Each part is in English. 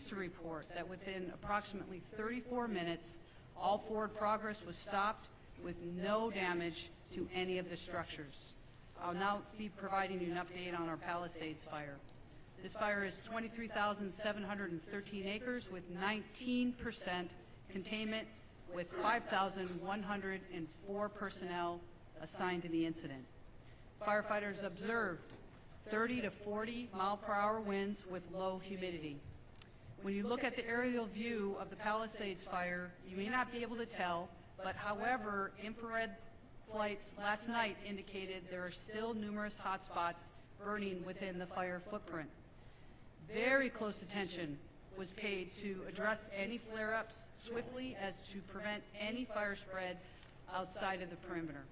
pleased to report that within approximately 34 minutes, all forward progress was stopped with no damage to any of the structures. I'll now be providing you an update on our Palisades fire. This fire is 23,713 acres with 19% containment, with 5,104 personnel assigned to the incident. Firefighters observed 30 to 40 mile-per-hour winds with low humidity. When you look at the aerial view of the Palisades fire, you may not be able to tell, but however, infrared flights last night indicated there are still numerous hot spots burning within the fire footprint. Very close attention was paid to address any flare-ups swiftly as to prevent any fire spread outside of the perimeter.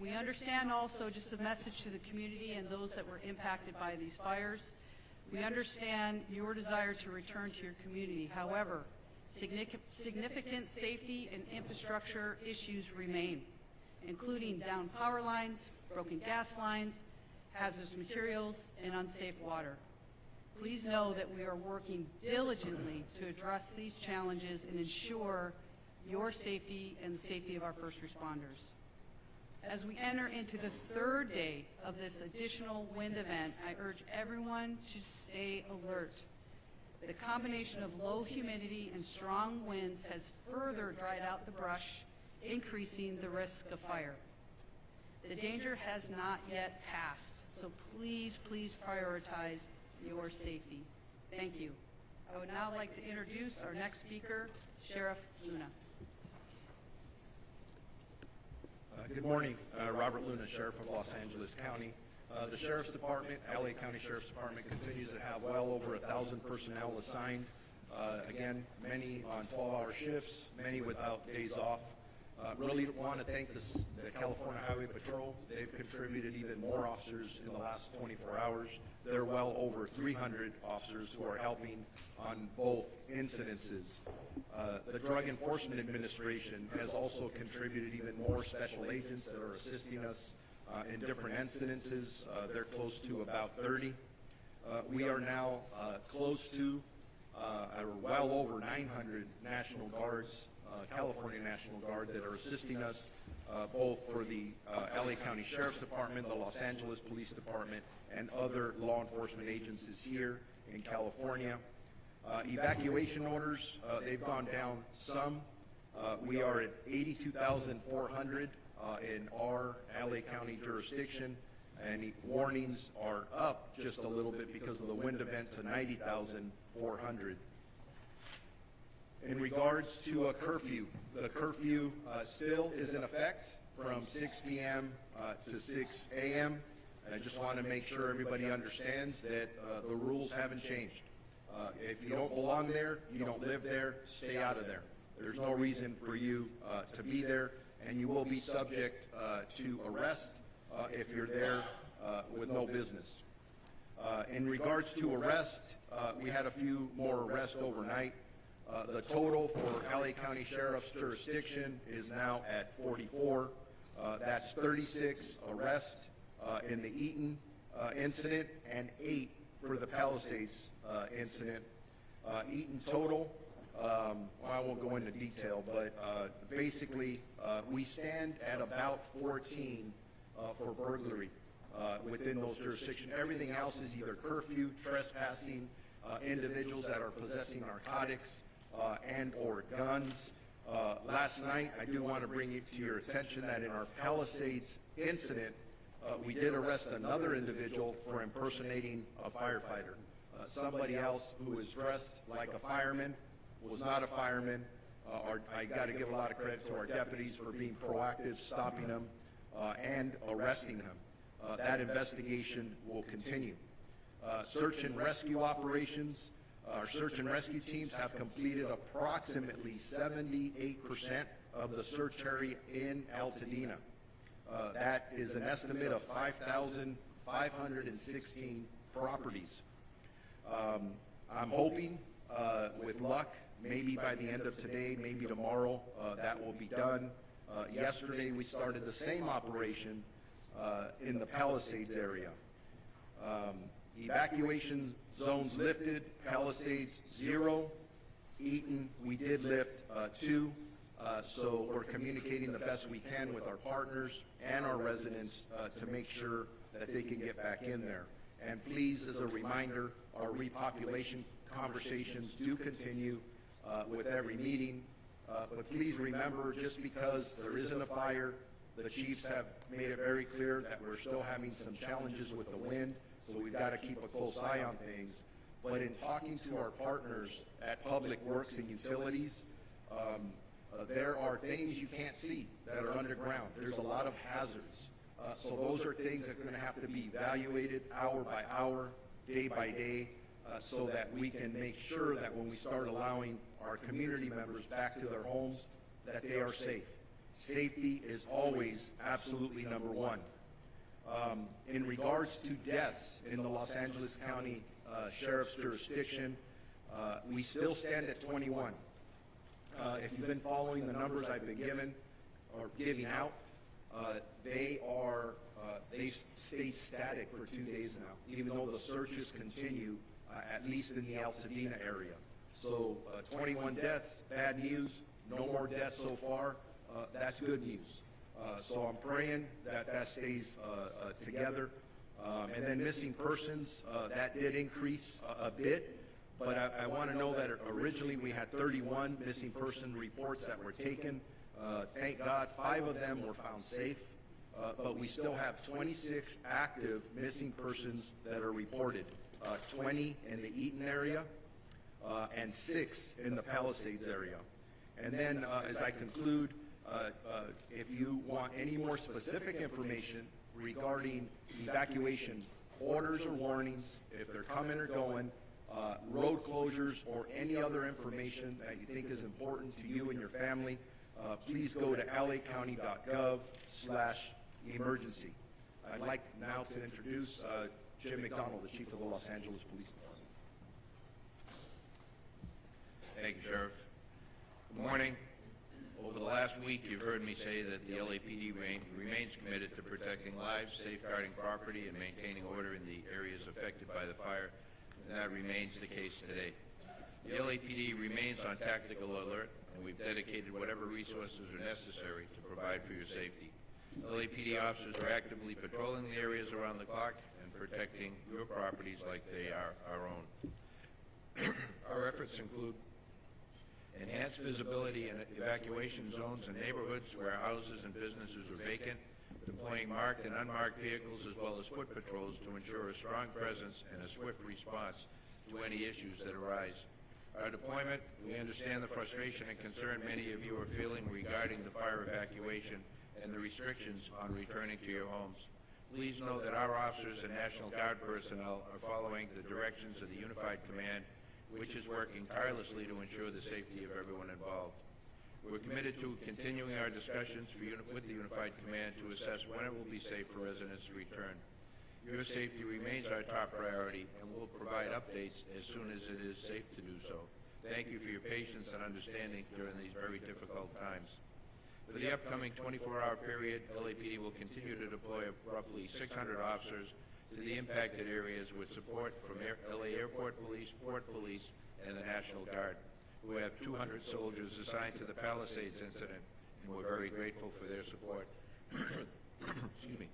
We understand also, just a message to the community and those that were impacted by these fires, we understand your desire to return to your community. However, significant safety and infrastructure issues remain, including downed power lines, broken gas lines, hazardous materials, and unsafe water. Please know that we are working diligently to address these challenges and ensure your safety and the safety of our first responders. As we enter into the third day of this additional wind event, I urge everyone to stay alert. The combination of low humidity and strong winds has further dried out the brush, increasing the risk of fire. The danger has not yet passed, so please, please prioritize your safety. Thank you. I would now like to introduce our next speaker, Sheriff Luna. Good morning, Robert Luna, Sheriff of Los Angeles County. The Sheriff's Department, LA County Sheriff's Department, continues to have well over 1,000 personnel assigned. Again, many on 12-hour shifts, many without days off. Really want to thank the California Highway Patrol. They've contributed even more officers in the last 24 hours. There are well over 300 officers who are helping on both incidences. The Drug Enforcement Administration has also contributed even more special agents that are assisting us in different incidences. They're close to about 30. We are now close to or well over 900 National Guards, California National Guard, that are assisting us both for the LA County Sheriff's Department, the Los Angeles Police Department, and other law enforcement agencies here in California. Evacuation orders, they've gone down some. We are at 82,400 in our LA County jurisdiction, and warnings are up just a little bit because of the wind event to 90,400. In regards to a curfew, the curfew still is in effect from 6 p.m. to 6 a.m. I just want to make sure everybody understands that the rules haven't changed. If you don't belong there, you don't live there, stay out of there. There's no reason for you to be there, and you will be subject to arrest if you're there with no business. In regards to arrest, we had a few more arrests overnight. The total for LA County Sheriff's jurisdiction is now at 44. That's 36 arrests in the Eaton incident and 8 for the Palisades incident. Eaton total, I won't go into detail, but basically we stand at about 14 for burglary within those jurisdictions. Everything else is either curfew, trespassing, individuals that are possessing narcotics, and or guns. Last night, I do want to bring it to your attention that in our Palisades incident, we did arrest another individual for impersonating a firefighter. Somebody else who was dressed like a fireman was not a fireman. I got to give a lot of credit to our deputies for being proactive, stopping him, and arresting him. That investigation will continue. Search and rescue operations. Our search and rescue teams have completed approximately 78% of the search area in Altadena. That is an estimate of 5,516 properties. I'm hoping, with luck, maybe by the end of today, maybe tomorrow, that will be done. Yesterday, we started the same operation in the Palisades area. Evacuation zones lifted, Palisades 0, Eaton we did lift 2. So we're communicating the best we can with our partners and our residents to make sure that they can get back in there. And please, as a reminder, our repopulation conversations do continue with every meeting. But please remember, just because there isn't a fire, the chiefs have made it very clear that we're still having some challenges with the wind, so we've got to keep a close eye on things. But in talking to our partners at Public Works and Utilities, there are things you can't see that are underground. There's a lot of hazards. So those are things that are going to have to be evaluated hour by hour, day by day, so that we can make sure that when we start allowing our community members back to their homes, that they are safe. Safety is always absolutely number one. In regards to deaths in the Los Angeles County Sheriff's jurisdiction, we still stand at 21. If you've been following the numbers I've been giving out, they've stayed static for 2 days now, even though the searches continue, at least in the Altadena area. So 21 deaths, bad news. No more deaths so far. That's good news. So I'm praying that that stays together. And then missing persons, that did increase a bit. But I want to know that originally we had 31 missing person reports that were taken. Thank God 5 of them were found safe. But we still have 26 active missing persons that are reported. 20 in the Eaton area and 6 in the Palisades area. And then as I conclude, if you want any more specific information regarding evacuation orders or warnings, if they're coming or going, road closures, or any other information that you think is important to you and your family, please go to lacounty.gov/emergency. I'd like now to introduce Jim McDonald, the Chief of the Los Angeles Police Department. Thank you, Sheriff. Good morning. Over the last week, you've heard me say that the LAPD remains committed to protecting lives, safeguarding property, and maintaining order in the areas affected by the fire, and that remains the case today. The LAPD remains on tactical alert, and we've dedicated whatever resources are necessary to provide for your safety. LAPD officers are actively patrolling the areas around the clock and protecting your properties like they are our own. Our efforts include enhanced visibility in evacuation zones and neighborhoods where houses and businesses are vacant, deploying marked and unmarked vehicles as well as foot patrols to ensure a strong presence and a swift response to any issues that arise. Our deployment, we understand the frustration and concern many of you are feeling regarding the fire evacuation and the restrictions on returning to your homes. Please know that our officers and National Guard personnel are following the directions of the Unified Command, which is working tirelessly to ensure the safety of everyone involved. We're committed to continuing our discussions with the Unified Command to assess when it will be safe for residents to return. Your safety remains our top priority, and we'll provide updates as soon as it is safe to do so. Thank you for your patience and understanding during these very difficult times. For the upcoming 24-hour period, LAPD will continue to deploy roughly 600 officers to the impacted areas with support from LA Airport Police, Port Police, and the National Guard. We have 200 soldiers assigned to the Palisades incident, and we're very grateful for their support. Excuse me.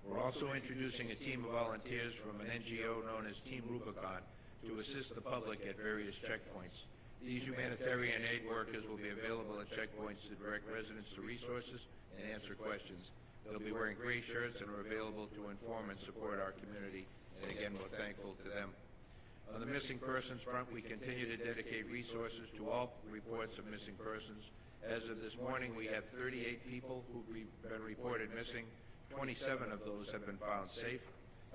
We're also introducing a team of volunteers from an NGO known as Team Rubicon to assist the public at various checkpoints. These humanitarian aid workers will be available at checkpoints to direct residents to resources and answer questions. They'll be wearing gray shirts and are available to inform and support our community, and again, we're thankful to them. On the missing persons front, we continue to dedicate resources to all reports of missing persons. As of this morning, we have 38 people who've been reported missing. 27 of those have been found safe.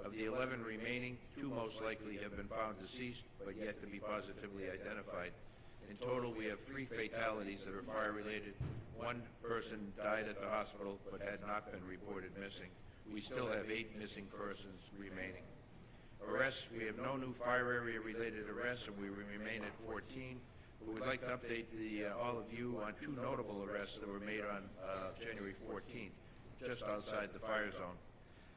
Of the 11 remaining, 2 most likely have been found deceased, but yet to be positively identified. In total, we have 3 fatalities that are fire-related. 1 person died at the hospital but had not been reported missing. We still have 8 missing persons remaining. Arrests, we have no new fire area-related arrests, and we remain at 14. But we'd like to update all of you on 2 notable arrests that were made on January 14th, just outside the fire zone.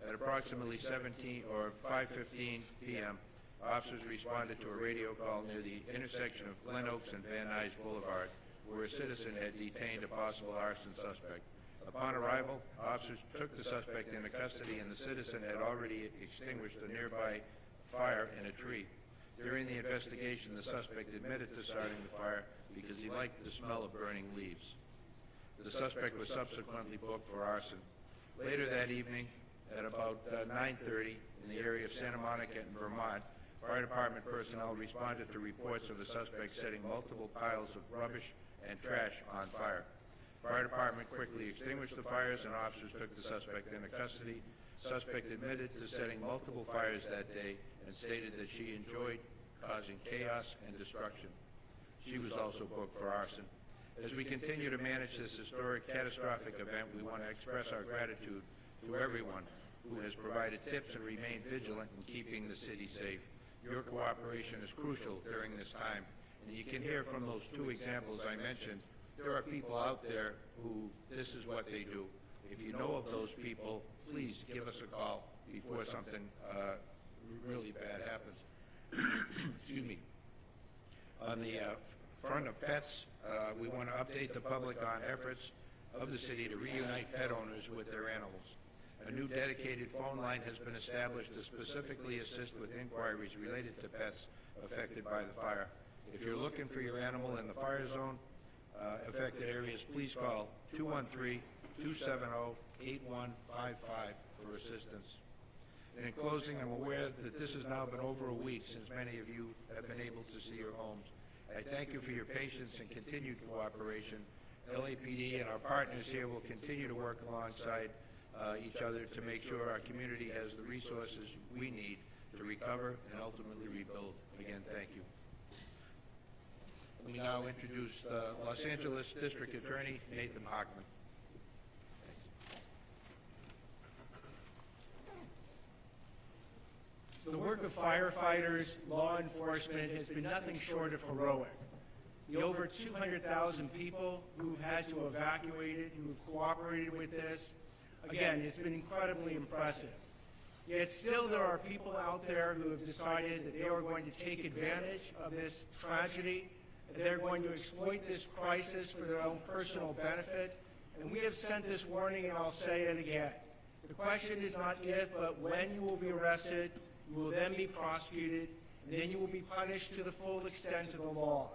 At approximately 5:15 p.m., officers responded to a radio call near the intersection of Glen Oaks and Van Nuys Boulevard, where a citizen had detained a possible arson suspect. Upon arrival, officers took the suspect into custody, and the citizen had already extinguished a nearby fire in a tree. During the investigation, the suspect admitted to starting the fire because he liked the smell of burning leaves. The suspect was subsequently booked for arson. Later that evening, at about 9:30, in the area of Santa Monica in Vermont, fire department personnel responded to reports of the suspect setting multiple piles of rubbish and trash on fire. Fire department quickly extinguished the fires, and officers took the suspect into custody. Suspect admitted to setting multiple fires that day and stated that she enjoyed causing chaos and destruction. She was also booked for arson. As we continue to manage this historic, catastrophic event, we want to express our gratitude to everyone who has provided tips and remained vigilant in keeping the city safe. Your cooperation is crucial during this time, and you can hear from those two examples I mentioned, there are people out there who this is what they do. If you know of those people, please give us a call before something really bad happens. Excuse me. On the front of pets, we want to update the public on efforts of the city to reunite pet owners with their animals. A new dedicated phone line has been established to specifically assist with inquiries related to pets affected by the fire. If you're looking for your animal in the fire zone affected areas, please call 213-270-8155 for assistance. And in closing, I'm aware that this has now been over a week since many of you have been able to see your homes. I thank you for your patience and continued cooperation. LAPD and our partners here will continue to work alongside each other to make sure our community has the resources we need to recover and ultimately rebuild. Again, thank you. We now introduce the Los Angeles District Attorney, Nathan Hochman. The work of firefighters, law enforcement has been nothing short of heroic. The over 200,000 people who've had to evacuate it, who've cooperated with this, again, it's been incredibly impressive. Yet still there are people out there who have decided that they are going to take advantage of this tragedy, and they're going to exploit this crisis for their own personal benefit. And we have sent this warning, and I'll say it again. The question is not if, but when you will be arrested. You will then be prosecuted, and then you will be punished to the full extent of the law.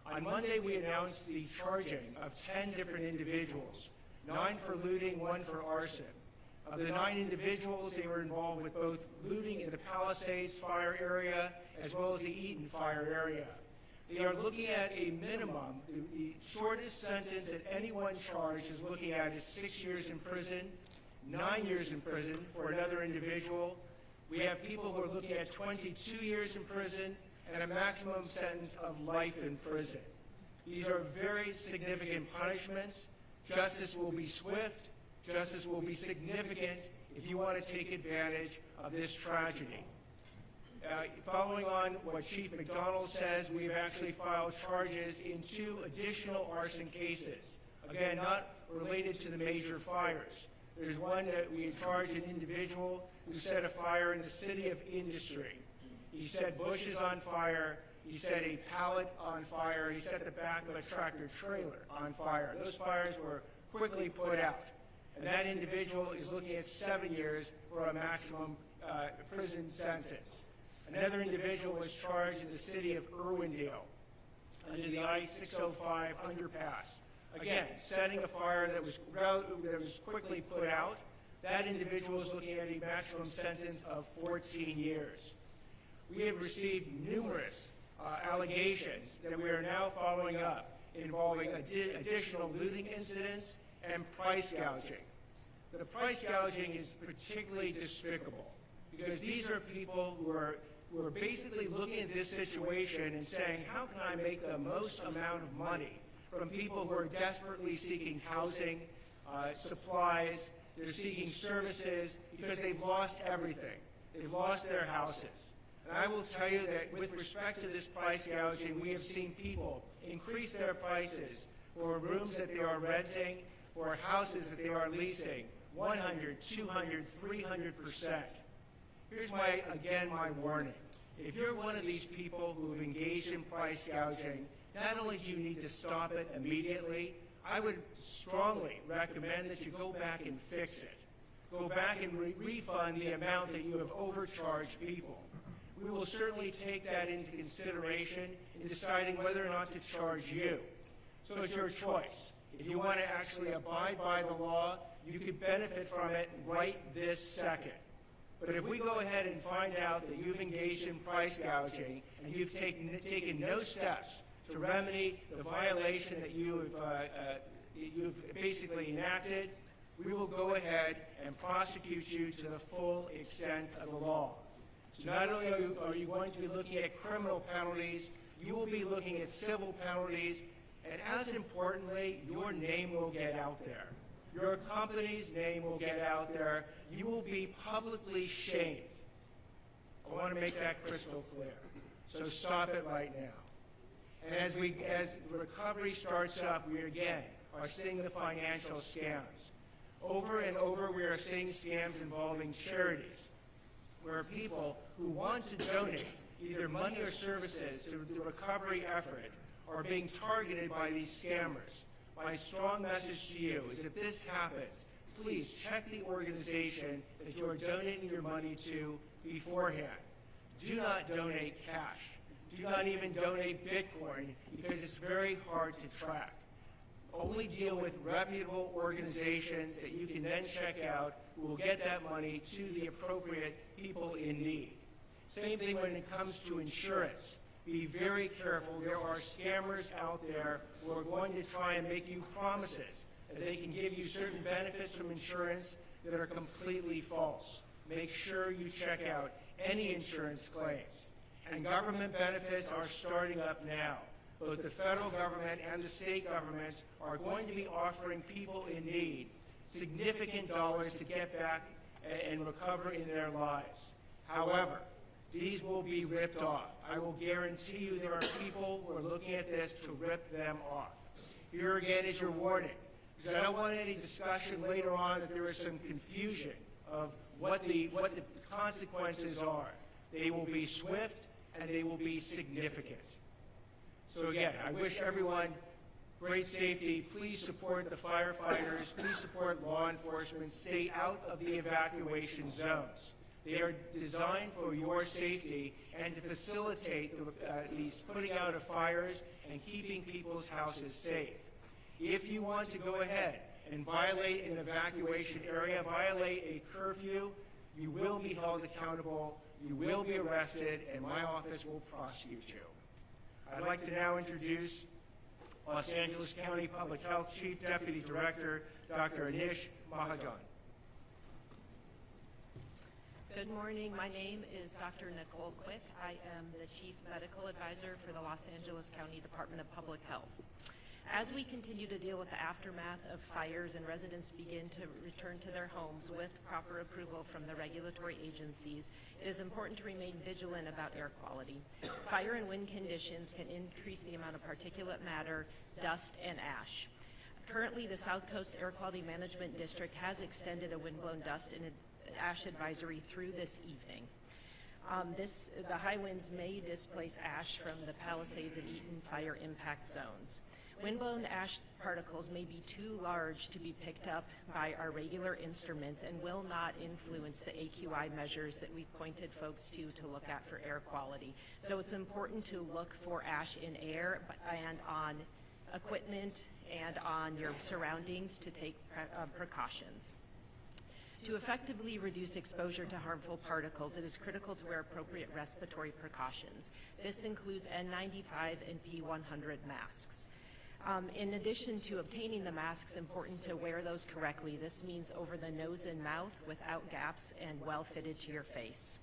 On Monday, we announced the charging of 10 different individuals, 9 for looting, 1 for arson. Of the 9 individuals, they were involved with both looting in the Palisades fire area as well as the Eaton fire area. They are looking at a minimum, the shortest sentence that anyone charged is looking at is 6 years in prison, 9 years in prison for another individual. We have people who are looking at 22 years in prison and a maximum sentence of life in prison. These are very significant punishments. Justice will be swift. Justice will be significant if you want to take advantage of this tragedy. Following on what Chief McDonald says, we have actually filed charges in 2 additional arson cases. Again, not related to the major fires. There's one that we charged an individual who set a fire in the city of Industry. He set bushes on fire. He set a pallet on fire. He set the back of a tractor trailer on fire. Those fires were quickly put out. And that individual is looking at 7 years for a maximum prison sentence. Another individual was charged in the city of Irwindale under the I-605 underpass. Again, setting a fire that was quickly put out. That individual is looking at a maximum sentence of 14 years. We have received numerous allegations that we are now following up involving additional looting incidents and price gouging. The price gouging is particularly despicable because these are people who are basically looking at this situation and saying, how can I make the most amount of money from people who are desperately seeking housing, supplies, they're seeking services because they've lost everything. They've lost their houses. And I will tell you that with respect to this price gouging, we have seen people increase their prices for rooms that they are renting, for houses that they are leasing, 100, 200, 300%. Here's my warning. If you're one of these people who've engaged in price gouging, not only do you need to stop it immediately, I would strongly recommend that you go back and fix it. Go back and refund the amount that you have overcharged people. We will certainly take that into consideration in deciding whether or not to charge you. So it's your choice. If you want to actually abide by the law, you could benefit from it right this second. But if we go ahead and find out that you've engaged in price gouging and you've taken no steps to remedy the violation that you've basically enacted, we will go ahead and prosecute you to the full extent of the law. So not only are you going to be looking at criminal penalties, you will be looking at civil penalties, and as importantly, your name will get out there. Your company's name will get out there. You will be publicly shamed. I want to make that crystal clear. So stop it right now. And as the recovery starts up, we again are seeing the financial scams. Over and over, we are seeing scams involving charities, where people who want to donate either money or services to the recovery effort are being targeted by these scammers. My strong message to you is if this happens, please check the organization that you are donating your money to beforehand. Do not donate cash. Do not even donate Bitcoin because it's very hard to track. Only deal with reputable organizations that you can then check out who will get that money to the appropriate people in need. Same thing when it comes to insurance. Be very careful. There are scammers out there who are going to try and make you promises that they can give you certain benefits from insurance that are completely false. Make sure you check out any insurance claims. And government benefits are starting up now. Both the federal government and the state governments are going to be offering people in need significant dollars to get back and recover in their lives. However, these will be ripped off. I will guarantee you there are people who are looking at this to rip them off. Here again is your warning, because I don't want any discussion later on that there is some confusion of what the consequences are. They will be swift and they will be significant. So again, I wish everyone great safety. Please support the firefighters. Please support law enforcement. Stay out of the evacuation zones. They are designed for your safety and to facilitate these putting out of fires and keeping people's houses safe. If you want to go ahead and violate an evacuation area, violate a curfew, you will be held accountable, you will be arrested, and my office will prosecute you. I'd like to now introduce Los Angeles County Public Health Chief Deputy Director, Dr. Anish Mahajan. Good morning. My name is Dr. Nicole Quick. I am the Chief Medical Advisor for the Los Angeles County Department of Public Health. As we continue to deal with the aftermath of fires and residents begin to return to their homes with proper approval from the regulatory agencies, it is important to remain vigilant about air quality. Fire and wind conditions can increase the amount of particulate matter, dust, and ash. Currently, the South Coast Air Quality Management District has extended a windblown dust and ash advisory through this evening. The high winds may displace ash from the Palisades and Eaton fire impact zones. Windblown ash particles may be too large to be picked up by our regular instruments and will not influence the AQI measures that we've pointed folks to look at for air quality. So it's important to look for ash in air and on equipment and on your surroundings to take precautions. To effectively reduce exposure to harmful particles, it is critical to wear appropriate respiratory precautions. This includes N95 and P100 masks. In addition to obtaining the masks, important to wear those correctly. This means over the nose and mouth without gaps and well fitted to your face.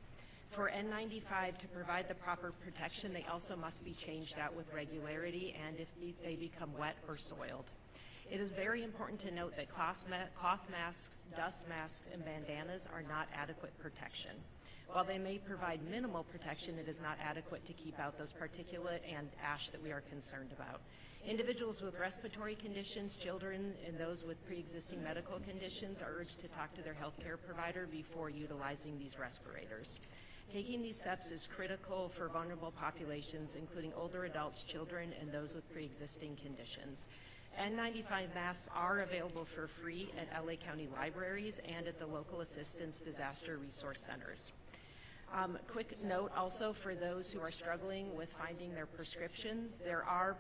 For N95 to provide the proper protection, they also must be changed out with regularity and if they become wet or soiled. It is very important to note that cloth masks, dust masks, and bandanas are not adequate protection. While they may provide minimal protection, it is not adequate to keep out those particulate and ash that we are concerned about. Individuals with respiratory conditions, children, and those with pre-existing medical conditions are urged to talk to their healthcare provider before utilizing these respirators. Taking these steps is critical for vulnerable populations, including older adults, children, and those with pre-existing conditions. N95 masks are available for free at LA County libraries and at the local assistance disaster resource centers. Quick note also for those who are struggling with finding their prescriptions,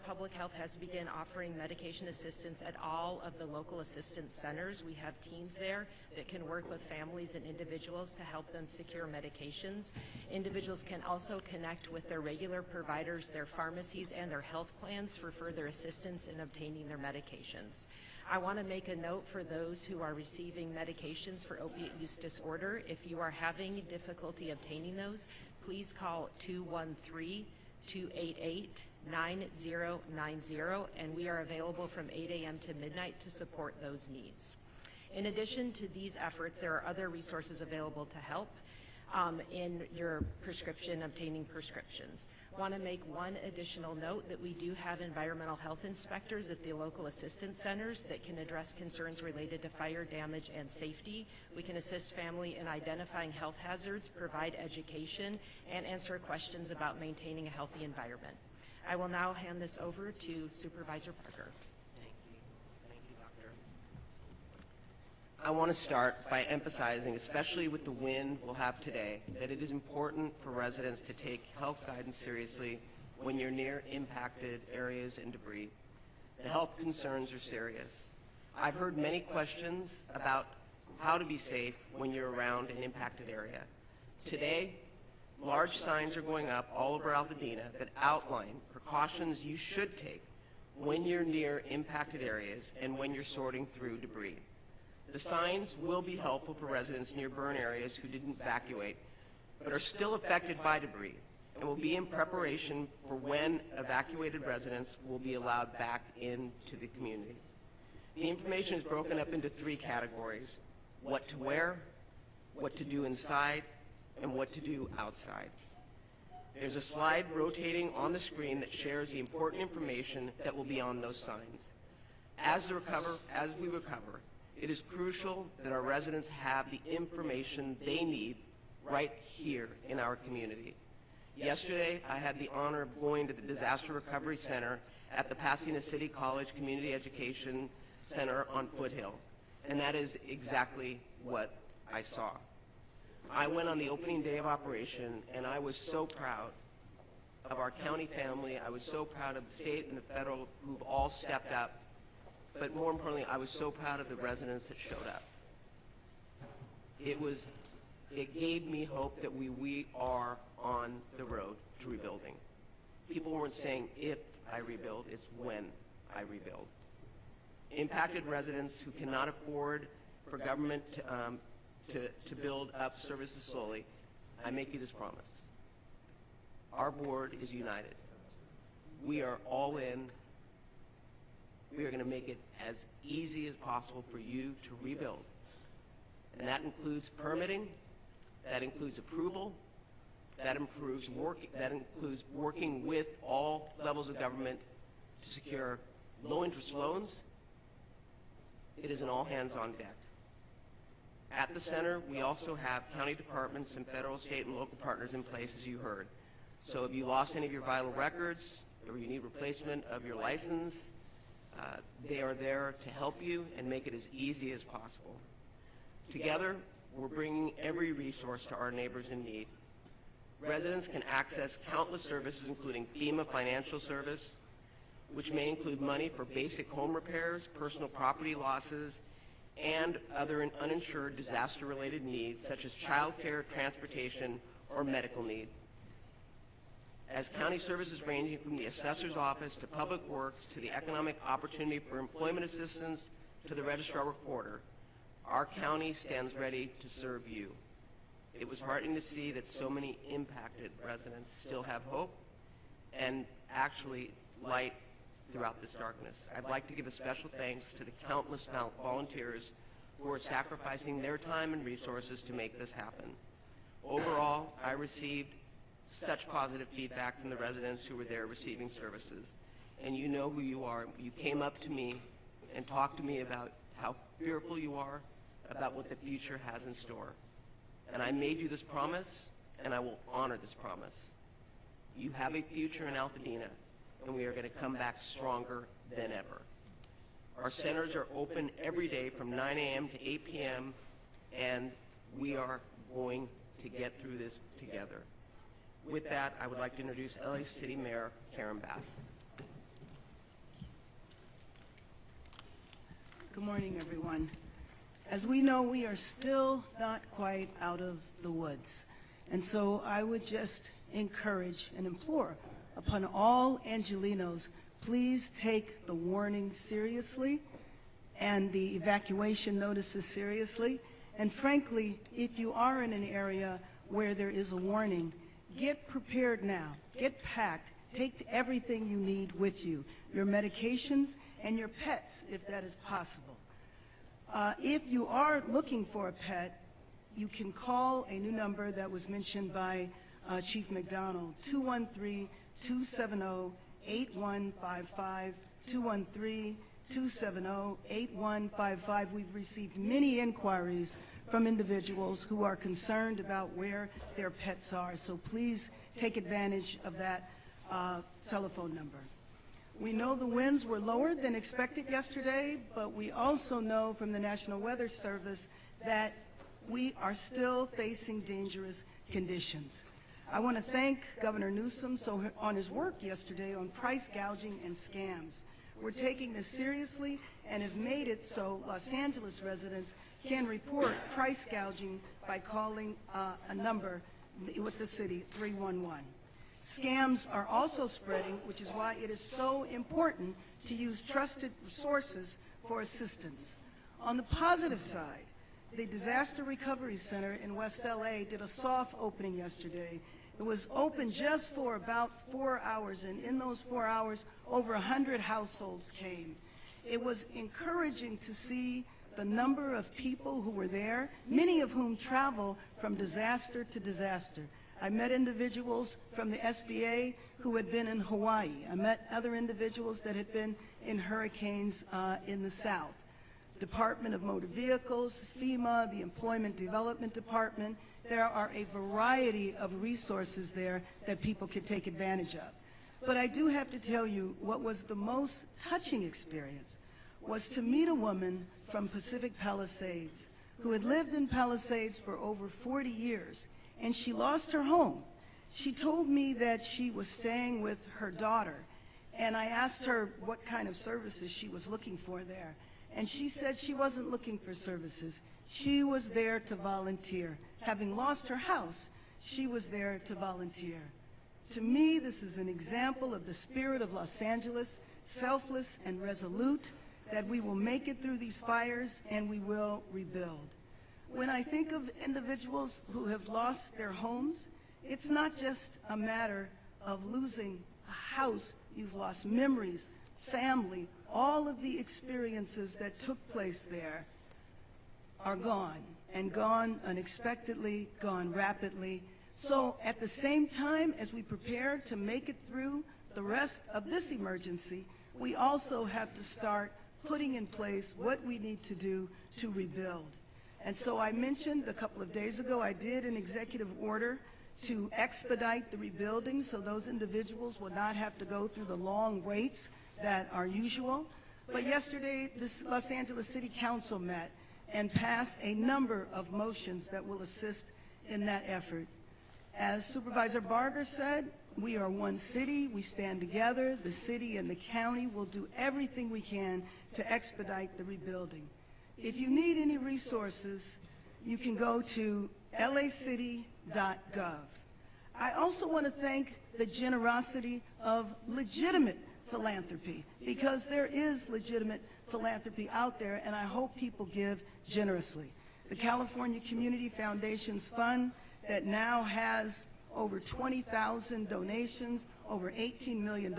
Public Health has begun offering medication assistance at all of the local assistance centers. We have teams there that can work with families and individuals to help them secure medications. Individuals can also connect with their regular providers, their pharmacies, and their health plans for further assistance in obtaining their medications. I want to make a note for those who are receiving medications for opiate use disorder. If you are having difficulty obtaining those, please call 213-288-9090, and we are available from 8 a.m. to midnight to support those needs. In addition to these efforts, there are other resources available to help in your obtaining prescriptions. Want to make one additional note that we do have environmental health inspectors at the local assistance centers that can address concerns related to fire damage and safety. We can assist family in identifying health hazards, provide education, and answer questions about maintaining a healthy environment. I will now hand this over to Supervisor Parker. Thank you, Doctor. I want to start by emphasizing, especially with the wind we'll have today, that it is important for residents to take health guidance seriously when you're near impacted areas and debris. The health concerns are serious. I've heard many questions about how to be safe when you're around an impacted area. Today, large signs are going up all over Altadena that outline precautions you should take when you're near impacted areas and when you're sorting through debris. The signs will be helpful for residents near burn areas who didn't evacuate but are still affected by debris and will be in preparation for when evacuated residents will be allowed back into the community. The information is broken up into 3 categories: what to wear, what to do inside, and what to do outside. There's a slide rotating on the screen that shares the important information that will be on those signs. As we recover, it is crucial that our residents have the information they need right here in our community. Yesterday, I had the honor of going to the Disaster Recovery Center at the Pasadena City College Community Education Center on Foothill, and that is exactly what I saw. I went on the opening day of operation, and I was so proud of our county family. I was so proud of the state and the federal who've all stepped up. But more importantly, I was so proud of the residents that showed up. It gave me hope that we are on the road to rebuilding. People weren't saying if I rebuild, it's when I rebuild. Impacted residents who cannot afford for government to build up services slowly, I make you this promise. Our board is united. We are all in. We are going to make it as easy as possible for you to rebuild. And that includes permitting, that includes approval, that includes working with all levels of government to secure low-interest loans. It is an all-hands-on deck. At the center, we also have county departments and federal, state, and local partners in place, as you heard. So if you lost any of your vital records or you need replacement of your license, they are there to help you and make it as easy as possible. Together, we're bringing every resource to our neighbors in need. Residents can access countless services, including FEMA financial service, which may include money for basic home repairs, personal property losses, and other uninsured disaster-related needs, such as child care, transportation, or medical need. As county services ranging from the assessor's office to public works to the economic opportunity for employment assistance to the registrar recorder, our county stands ready to serve you. It was heartening to see that so many impacted residents still have hope and actually light throughout this darkness. I'd like to give a special thanks to the countless volunteers who are sacrificing their time and resources to make this happen. Overall, I received such positive feedback from the residents who were there receiving services. And you know who you are. You came up to me and talked to me about how fearful you are about what the future has in store. And I made you this promise, and I will honor this promise. You have a future in Altadena, and we are going to come back stronger than ever. Our centers are open every day from 9 a.m. to 8 p.m., and we are going to get through this together. With that, I would like to introduce LA City Mayor Karen Bass. Good morning, everyone. As we know, we are still not quite out of the woods. And so I would just encourage and implore upon all Angelenos, please take the warning seriously and the evacuation notices seriously. And frankly, if you are in an area where there is a warning, get prepared now. Get packed. Take everything you need with you, your medications and your pets, if that is possible. If you are looking for a pet, you can call a new number that was mentioned by Chief McDonald, 213-270-8155, 213-270-8155. We've received many inquiries from individuals who are concerned about where their pets are, so please take advantage of that telephone number. We know the winds were lower than expected yesterday, but we also know from the National Weather Service that we are still facing dangerous conditions. I want to thank Governor Newsom on his work yesterday on price gouging and scams. We're taking this seriously and have made it so Los Angeles residents can report price gouging by calling a number with the city, 311. Scams are also spreading, which is why it is so important to use trusted sources for assistance. On the positive side, the Disaster Recovery Center in West LA did a soft opening yesterday. It was open just for about 4 hours, and in those 4 hours, over 100 households came. It was encouraging to see the number of people who were there, many of whom travel from disaster to disaster. I met individuals from the SBA who had been in Hawaii. I met other individuals that had been in hurricanes in the South. Department of Motor Vehicles, FEMA, the Employment Development Department. There are a variety of resources there that people can take advantage of. But I do have to tell you, what was the most touching experience was to meet a woman from Pacific Palisades who had lived in Palisades for over 40 years, and she lost her home. She told me that she was staying with her daughter, and I asked her what kind of services she was looking for there. And she said she wasn't looking for services. She was there to volunteer. Having lost her house, she was there to volunteer. To me, this is an example of the spirit of Los Angeles, selfless and resolute, that we will make it through these fires and we will rebuild. When I think of individuals who have lost their homes, it's not just a matter of losing a house. You've lost memories, family, all of the experiences that took place there are gone, and gone unexpectedly, gone rapidly. So at the same time as we prepare to make it through the rest of this emergency, we also have to start putting in place what we need to do to rebuild. And so I mentioned a couple of days ago, I did an executive order to expedite the rebuilding so those individuals will not have to go through the long waits that are usual. But yesterday, the Los Angeles City Council met and passed a number of motions that will assist in that effort. As Supervisor Barger said, we are one city, we stand together. The city and the county will do everything we can to expedite the rebuilding. If you need any resources, you can go to lacity.gov. I also want to thank the generosity of legitimate philanthropy, because there is legitimate philanthropy out there, and I hope people give generously. The California Community Foundations Fund, that now has over 20,000 donations, over $18 million,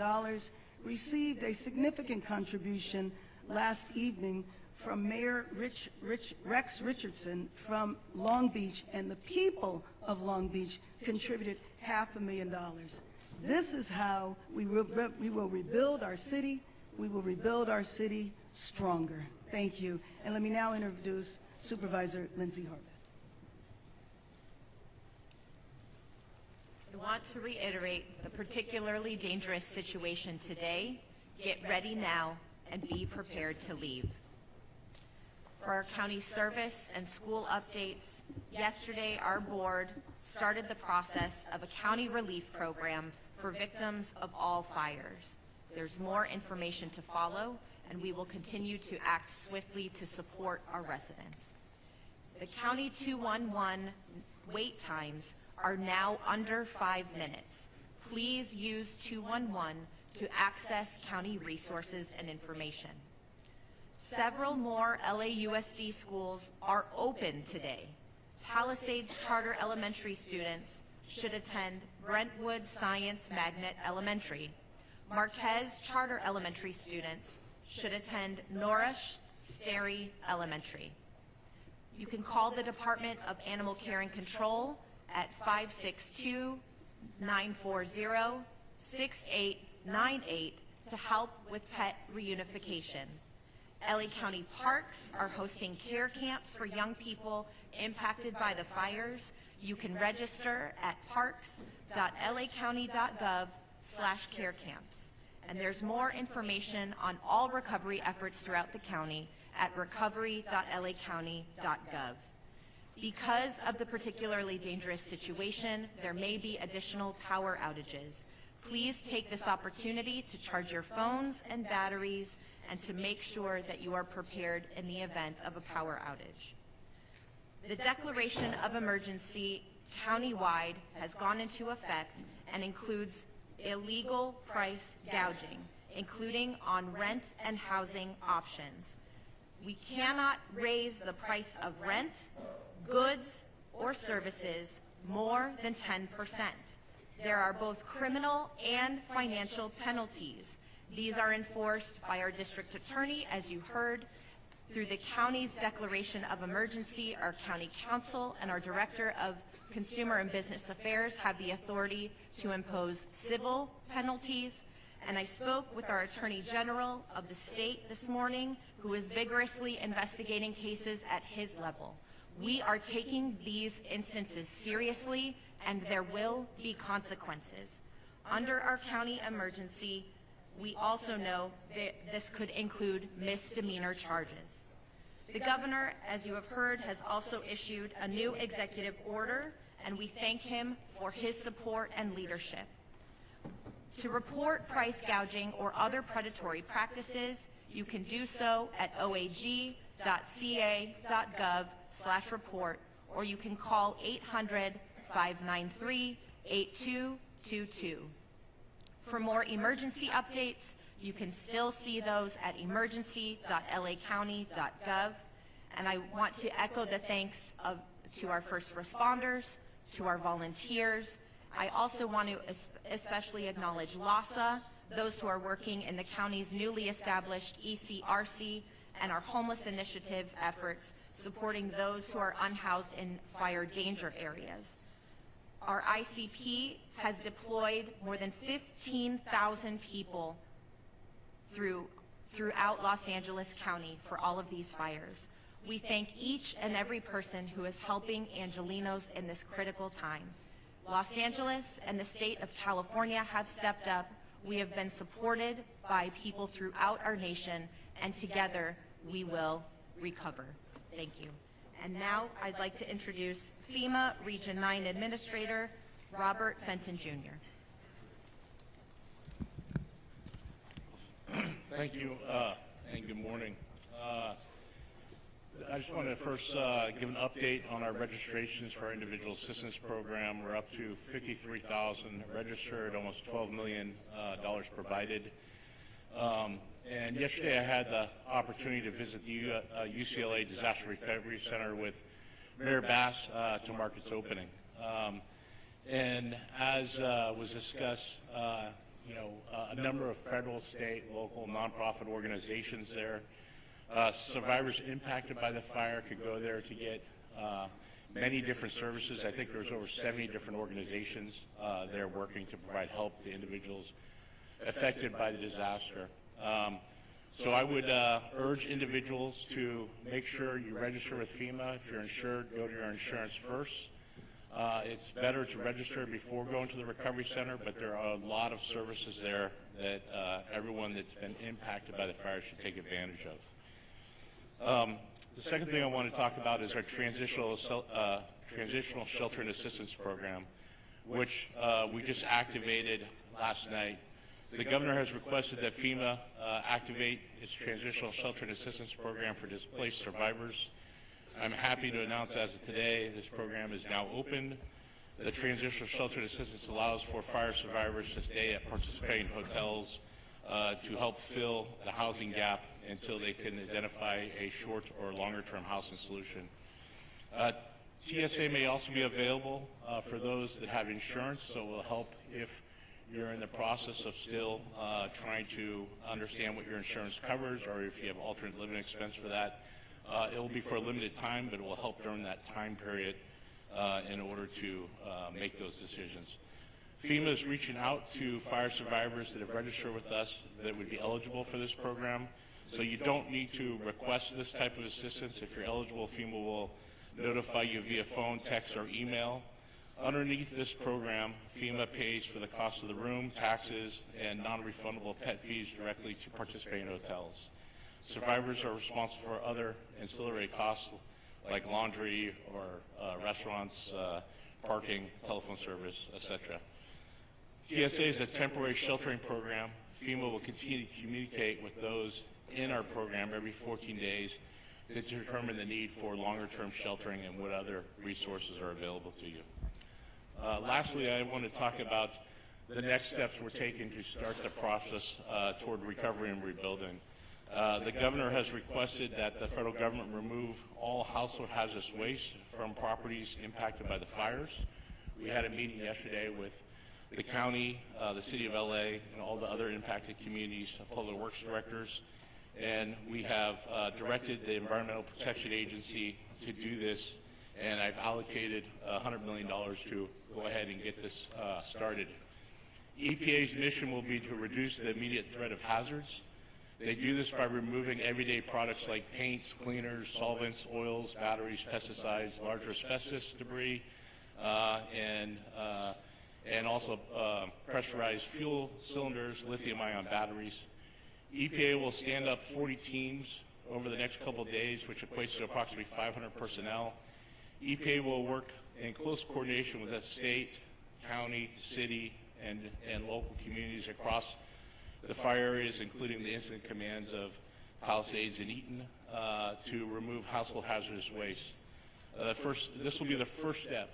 received a significant contribution last evening from Mayor Rex Richardson from Long Beach, and the people of Long Beach contributed $500,000. This is how we will rebuild our city. We will rebuild our city stronger. Thank you. And let me now introduce Supervisor Lindsay Horvath. I want to reiterate the particularly dangerous situation today. Get ready now and be prepared to leave. For our county service and school updates, yesterday our board started the process of a county relief program for victims of all fires. There's more information to follow, and we will continue to act swiftly to support our residents. The County 211 wait times are now under 5 minutes. Please use 211 to access county resources and information. Several more LAUSD schools are open today. Palisades Charter Elementary students should attend Brentwood Science Magnet Elementary. Marquez Charter Elementary students should attend Norrish Sterry Elementary. You can call the Department of Animal Care and Control at 562-940-6898 to help with pet reunification. LA County Parks are hosting care camps for young people impacted by the fires. You can register at parks.lacounty.gov/care camps. And there's more information on all recovery efforts throughout the county at recovery.lacounty.gov. Because of the particularly dangerous situation, there may be additional power outages. Please take this opportunity to charge your phones and batteries and to make sure that you are prepared in the event of a power outage. The declaration of emergency countywide has gone into effect and includes illegal price gouging, including on rent and housing options. We cannot raise the price of rent, goods, or services more than 10%. There are both criminal and financial penalties. These are enforced by our district attorney, as you heard. Through the county's declaration of emergency, our county council and our director of Consumer and Business Affairs have the authority to impose civil penalties. And I spoke with our Attorney General of the state this morning, who is vigorously investigating cases at his level. We are taking these instances seriously, and there will be consequences. Under our county emergency, we also know that this could include misdemeanor charges. The governor, as you have heard, has also issued a new executive order, and we thank him for his support and leadership. To report price gouging or other predatory practices, you can do so at oag.ca.gov/report, or you can call 800-593-8222. For more emergency updates, you can still see those at emergency.lacounty.gov. And I want to echo the thanks to our first responders, to our volunteers. I also want to especially acknowledge LASA, those who are working in the county's newly established ECRC, and our homeless initiative efforts, supporting those who are unhoused in fire danger areas. Our ICP has deployed more than 15,000 people throughout Los Angeles County for all of these fires. We thank each and every person who is helping Angelenos in this critical time. Los Angeles and the state of California have stepped up. We have been supported by people throughout our nation, and together we will recover. Thank you. And now I'd like to introduce FEMA Region 9 Administrator Robert Fenton Jr. Thank you, and good morning. I just want to first give an update on our registrations for our individual assistance program. We're up to 53,000 registered, almost $12 million provided. And yesterday I had the opportunity to visit the UCLA Disaster Recovery Center with Mayor Bass to mark its opening. And as was discussed, a number of federal, state, local, nonprofit organizations there. Survivors impacted by the fire could go there to get many different services. I think there's over 70 different organizations there working to provide help to individuals affected by the disaster. So I would urge individuals to make sure you register with FEMA. If you're insured, go to your insurance first. It's better to register before going to the recovery center, but there are a lot of services there that everyone that's been impacted by the fire should take advantage of. The second thing I want to talk about is our transitional shelter and assistance program, which we just activated last night. The governor has requested that FEMA activate its transitional shelter and assistance program for displaced survivors. I'm happy to announce as of today, this program is now open. The transitional shelter and assistance allows for fire survivors to stay at participating hotels to help fill the housing gap until they can identify a short or longer term housing solution. TSA may also be available for those that have insurance, so it will help if you're in the process of still trying to understand what your insurance covers, or if you have alternate living expense for that. It will be for a limited time, but it will help during that time period in order to make those decisions. FEMA is reaching out to fire survivors that have registered with us that would be eligible for this program. So you don't need to request this type of assistance. If you're eligible, FEMA will notify you via phone, text, or email. Underneath this program, FEMA pays for the cost of the room, taxes, and non-refundable pet fees directly to participating hotels. Survivors are responsible for other ancillary costs like laundry or restaurants, parking, telephone service, etc. TSA is a temporary sheltering program. FEMA will continue to communicate with those in our program every 14 days to determine the need for longer-term sheltering and what other resources are available to you. Lastly, I want to talk about the next steps we're taking to start the process toward recovery and rebuilding. The governor has requested that the federal government remove all household hazardous waste from properties impacted by the fires. We had a meeting yesterday with the county, the city of LA, and all the other impacted communities, public works directors, and we have directed the Environmental Protection Agency to do this, and I've allocated $100 million to go ahead and get this started. EPA's mission will be to reduce the immediate threat of hazards. They do this by removing everyday products like paints, cleaners, solvents, oils, batteries, pesticides, larger asbestos debris, and also pressurized fuel cylinders, lithium-ion batteries. EPA will stand up 40 teams over the next couple of days, which equates to approximately 500 personnel. EPA will work in close coordination with the state, county, city, and local communities across the fire areas, including the incident commands of Palisades and Eaton, to remove household hazardous waste. This will be the first step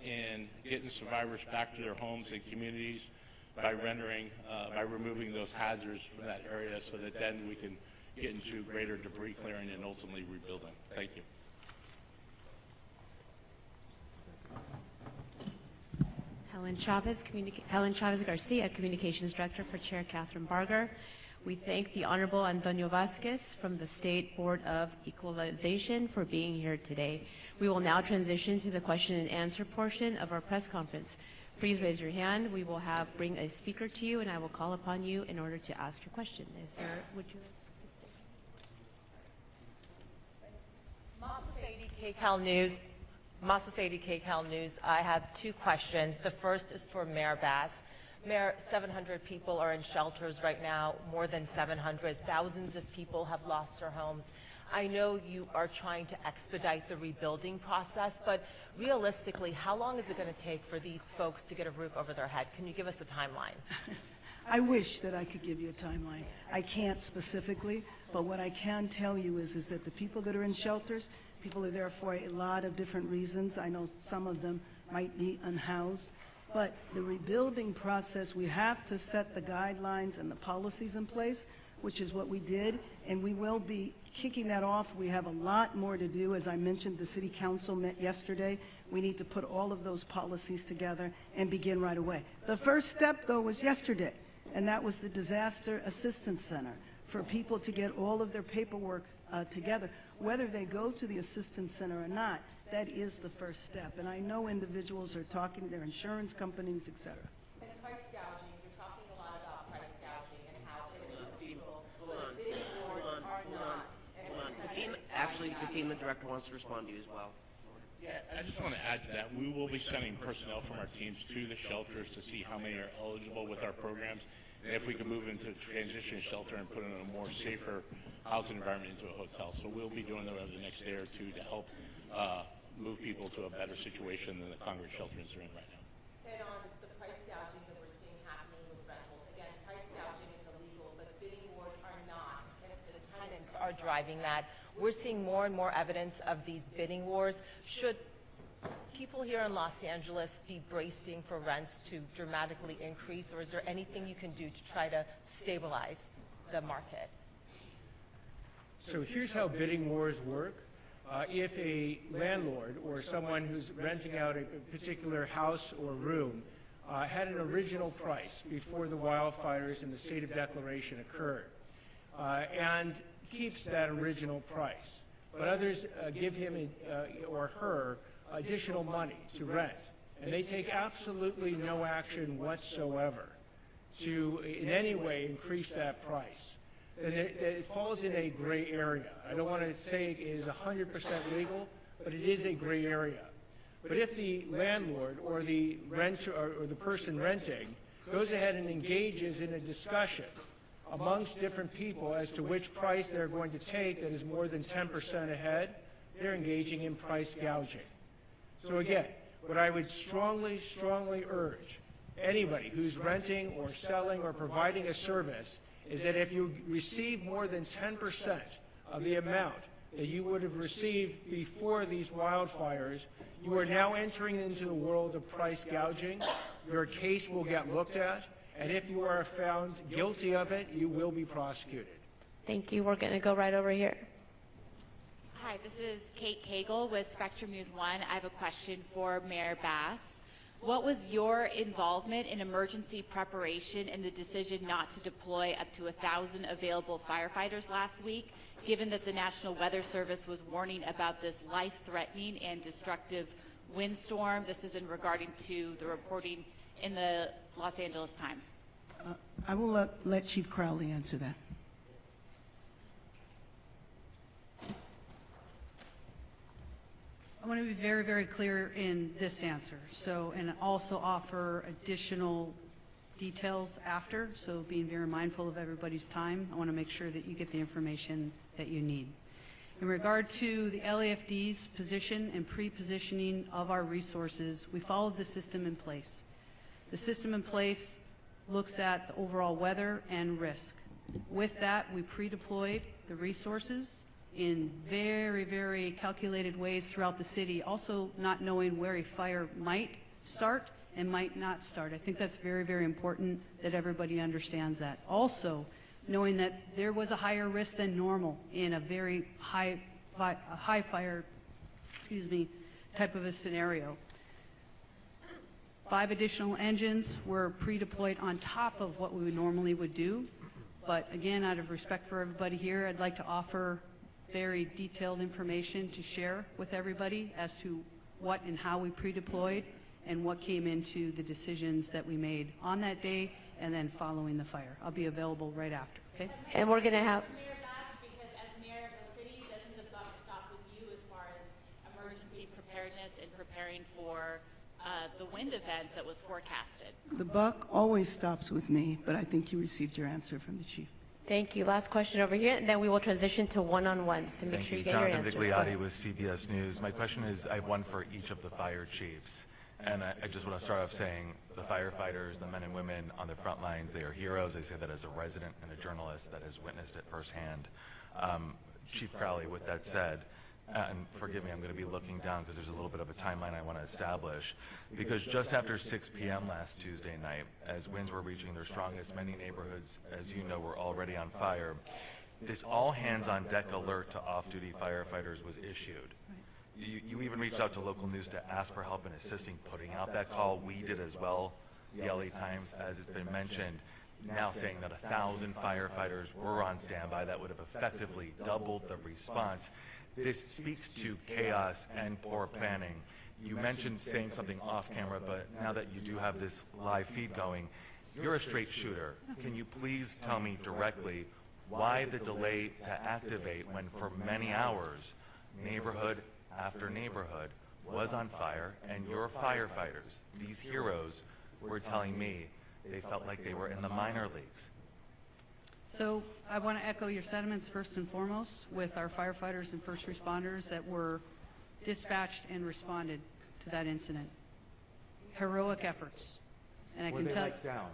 in getting survivors back to their homes and communities by removing those hazards from that area, so that then we can get into greater debris clearing and ultimately rebuilding. Thank you. Helen Chavez Garcia, Communications Director for Chair Catherine Barger. We thank the Honorable Antonio Vasquez from the State Board of Equalization for being here today. We will now transition to the question and answer portion of our press conference. Please raise your hand. We will bring a speaker to you, and I will call upon you in order to ask your question. Would you like to say? Masa Sadie, KCAL News. Masa Sadie, KCAL News. I have two questions. The first is for Mayor Bass. Mayor, 700 people are in shelters right now, more than 700. Thousands of people have lost their homes. I know you are trying to expedite the rebuilding process, but realistically, how long is it going to take for these folks to get a roof over their head? Can you give us a timeline? I wish that I could give you a timeline. I can't specifically, but what I can tell you is that the people that are in shelters, people are there for a lot of different reasons. I know some of them might be unhoused, but the rebuilding process, we have to set the guidelines and the policies in place, which is what we did, and we will be kicking that off. We have a lot more to do. As I mentioned, the City Council met yesterday. We need to put all of those policies together and begin right away. The first step, though, was yesterday, and that was the Disaster Assistance Center for people to get all of their paperwork together. Whether they go to the Assistance Center or not, that is the first step. And I know individuals are talking to their insurance companies, et cetera. And price gouging, you're talking a lot about price gouging and how it is people, but big stores are not. Actually, the FEMA director wants to respond to you as well. Yeah, I just want to add to that. We will be sending personnel from our teams to the shelters to see how many are eligible with our programs, and if we can move into a transition shelter and put in a more safer housing environment into a hotel. So we'll be doing that over the next day or two to help move people to a better situation than the Congress shelters are in right now. And on the price gouging that we're seeing happening with rentals, again, price gouging is illegal, but bidding wars are not. And the tenants are driving that. We're seeing more and more evidence of these bidding wars. Should people here in Los Angeles be bracing for rents to dramatically increase, or is there anything you can do to try to stabilize the market? So here's how bidding wars work. If a landlord or someone who's renting out a particular house or room had an original price before the wildfires and the state of declaration occurred, and keeps that original price, but others give him or her additional money to rent, and they take absolutely no action whatsoever to in any way increase that price, then it falls in a gray area. I don't want to say it is 100% legal, but it is a gray area. But if the landlord or the renter or the person renting goes ahead and engages in a discussion amongst different people as to which price they're going to take that is more than 10% ahead, they're engaging in price gouging. So again, what I would strongly, strongly urge anybody who's renting or selling or providing a service is that if you receive more than 10% of the amount that you would have received before these wildfires, you are now entering into the world of price gouging. Your case will get looked at, and if you are found guilty of it, you will be prosecuted. Thank you. We're going to go right over here. Hi, this is Kate Cagle with Spectrum News 1. I have a question for Mayor Bass. What was your involvement in emergency preparation in the decision not to deploy up to 1,000 available firefighters last week, given that the National Weather Service was warning about this life-threatening and destructive windstorm? This is in regarding to the reporting in the Los Angeles Times. I will let Chief Crowley answer that. I want to be very, very clear in this answer. So, and also offer additional details after. So being very mindful of everybody's time, I want to make sure that you get the information that you need. In regard to the LAFD's position and pre-positioning of our resources, we followed the system in place. The system in place looks at the overall weather and risk. With that, we pre-deployed the resources in very, very calculated ways throughout the city, also not knowing where a fire might start and might not start. I think that's very, very important that everybody understands that. Also, knowing that there was a higher risk than normal in a very high fire, type of a scenario. 5 additional engines were pre-deployed on top of what we normally would do. But again, out of respect for everybody here, I'd like to offer very detailed information to share with everybody as to what and how we pre-deployed and what came into the decisions that we made on that day and then following the fire. I'll be available right after, okay? And we're going to have... Mayor Bass, because as mayor of the city, doesn't the buck stop with you as far as emergency preparedness and preparing for the wind event that was forecasted? The buck always stops with me, but I think you received your answer from the chief. Thank you. Last question over here, and then we will transition to one-on-ones to make sure you get your answer. Jonathan Vigliotti with CBS News. My question is, I have one for each of the fire chiefs. And I just want to start off saying the firefighters, the men and women on the front lines, they are heroes. I say that as a resident and a journalist that has witnessed it firsthand. Chief Crowley, with that said, and forgive me, I'm going to be looking down because there's a little bit of a timeline I want to establish, because just after 6 p.m. last Tuesday night, as winds were reaching their strongest, many neighborhoods, as you know, were already on fire. This all-hands-on-deck alert to off-duty firefighters was issued. You even reached out to local news to ask for help in assisting putting out that call. We did as well. The LA Times, as it's been mentioned, now saying that 1,000 firefighters were on standby. That would have effectively doubled the response. This speaks to chaos and poor planning. You mentioned saying something off camera, but now that you do have this live feed going, you're a straight shooter. Can you please tell me directly why the delay to activate when for many hours, neighborhood after neighborhood was on fire, and your firefighters, these heroes, were telling me they felt like they were in the minor leagues. So I want to echo your sentiments first and foremost with our firefighters and first responders that were dispatched and responded to that incident. Heroic efforts. And I Were can they tell. let down?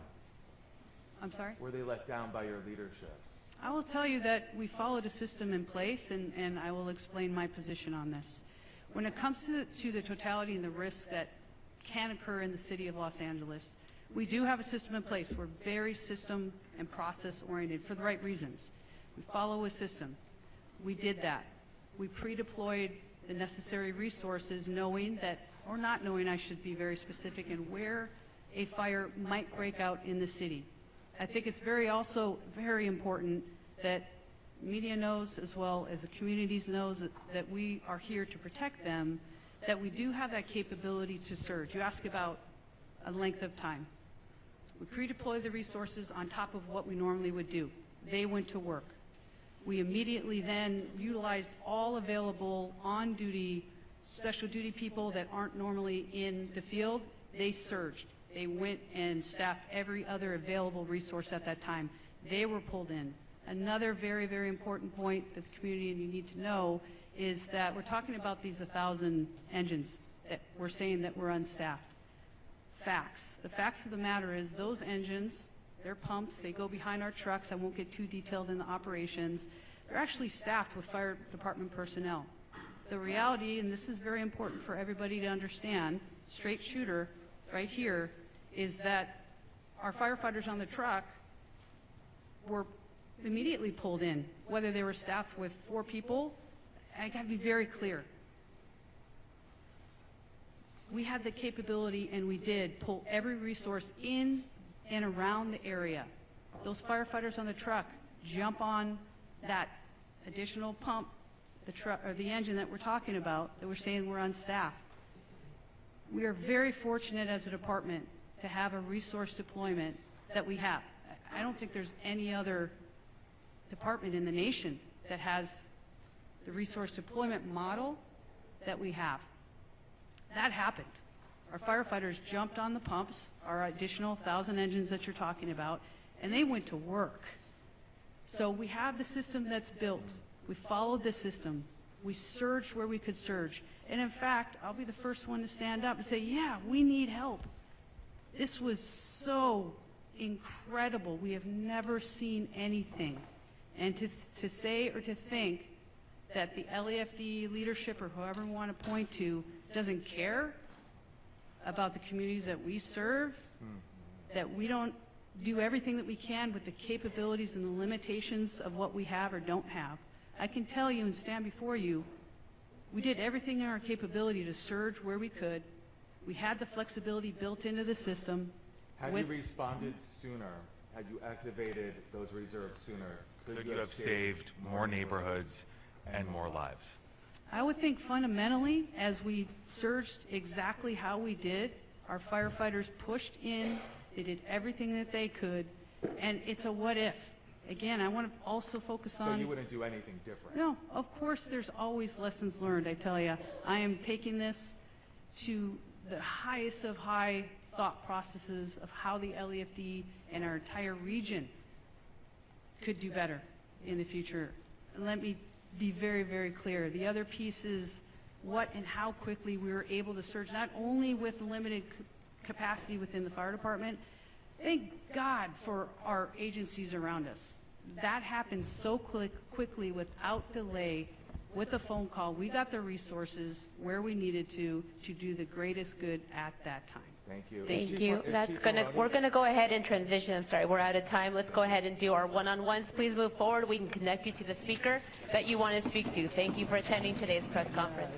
I'm sorry? Were they let down by your leadership? I will tell you that we followed a system in place, and I will explain my position on this. When it comes to the totality and the risk that can occur in the city of Los Angeles, we do have a system in place. We're very system and process oriented for the right reasons. We follow a system. We did that. We pre-deployed the necessary resources knowing that, or not knowing, I should be very specific, in where a fire might break out in the city. I think it's also very important that media knows, as well as the communities knows, that we are here to protect them, that we do have that capability to surge. You ask about a length of time. We pre-deploy the resources on top of what we normally would do. They went to work. We immediately then utilized all available on-duty, special duty people that aren't normally in the field. They surged. They went and staffed every other available resource at that time. They were pulled in. Another very, very important point that the community and you need to know is that we're talking about these 1,000 engines that we're saying that were unstaffed. Facts. The facts of the matter is those engines, they're pumps, they go behind our trucks. I won't get too detailed in the operations. They're actually staffed with fire department personnel. The reality, and this is very important for everybody to understand, straight shooter right here, is that our firefighters on the truck were immediately pulled in, whether they were staffed with 4 people. And I got to be very clear. We had the capability, and we did, pull every resource in and around the area. Those firefighters on the truck jump on that additional pump, the truck or the engine that we're talking about, that we're saying we're unstaffed. We are very fortunate as a department to have a resource deployment that we have. I don't think there's any other department in the nation that has the resource deployment model that we have. That happened. Our firefighters jumped on the pumps, our additional 1,000 engines that you're talking about, and they went to work. So we have the system that's built. We followed the system. We surged where we could surge. And in fact, I'll be the first one to stand up and say, yeah, we need help. This was so incredible. We have never seen anything. And to say or to think that the LAFD leadership or whoever we want to point to doesn't care about the communities that we serve, that we don't do everything that we can with the capabilities and the limitations of what we have or don't have. I can tell you and stand before you, we did everything in our capability to surge where we could. We had the flexibility built into the system. Had you responded sooner, had you activated those reserves sooner, Could you have saved more neighborhoods and more lives? I would think fundamentally, as we surged exactly how we did, our firefighters pushed in, they did everything that they could, and it's a what if. Again, I want to also focus on... So you wouldn't do anything different? No, of course there's always lessons learned, I tell you. I am taking this to the highest of high thought processes of how the LAFD and our entire region could do better in the future. And let me be very, very clear. The other piece is what and how quickly we were able to surge, not only with limited capacity within the fire department. Thank God for our agencies around us. That happened so quickly without delay with a phone call. We got the resources where we needed to do the greatest good at that time. Thank you. Thank you. We're gonna go ahead and transition. I'm sorry, we're out of time. Let's go ahead and do our one-on-ones. Please move forward. We can connect you to the speaker that you want to speak to. Thank you for attending today's press conference.